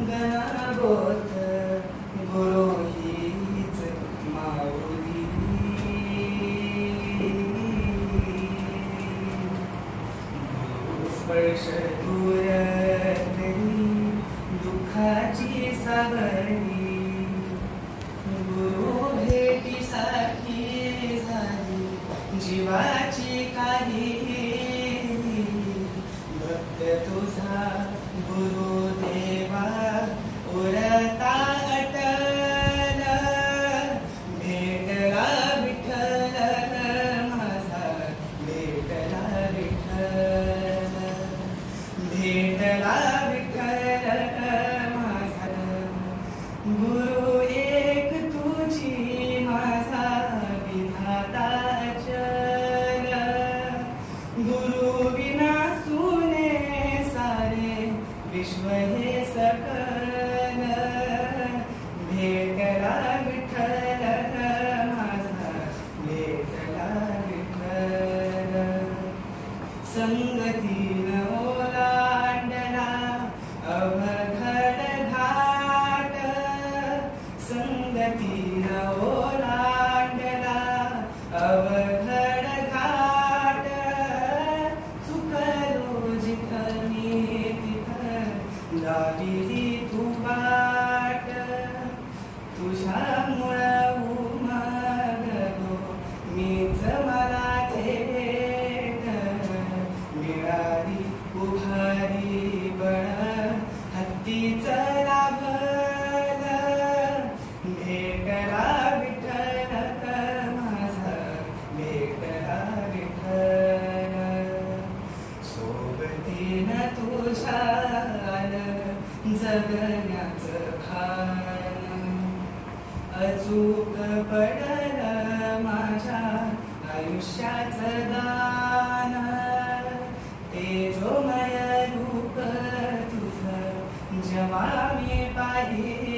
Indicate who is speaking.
Speaker 1: गणागोत गुरु हीच माऊली, स्पर्श दूर तरी दुःखाची सावली, गुरु भेटीसाठी झाली जीवाची काही, भक्त तुझा गुरुदेवा उरता अटल, भेटला विठ्ठल माझा, भेटला विठ्ठल, भेटला विठ्ठल माझा, गुरु एक तुझी माझा विधाता अचल, गुरु विना सुने सारे विश्व हे सकल, भेटला विठ्ठल माझा, भेटला विठ्ठल, संगतीन ओलांडला अवघड घाट, संगतीन ओलांडला अवघड घाट, चुकलो जिथं मी तिथं लाविली तू वाट, तुझ्यामुळं उमगलो मीच मला थेट, मिळाली उभारी बळ हत्तीचं लाभलं, भेटला विठ्ठल माझा, भेटला विठ्ठल, सोबतीनं तुझ्या आलं जगण्याचं भान, अचूक पडलं माझ्या आयुष्याचं दान, तेजोमय रूप तुझं जेव्हा मी पाहिले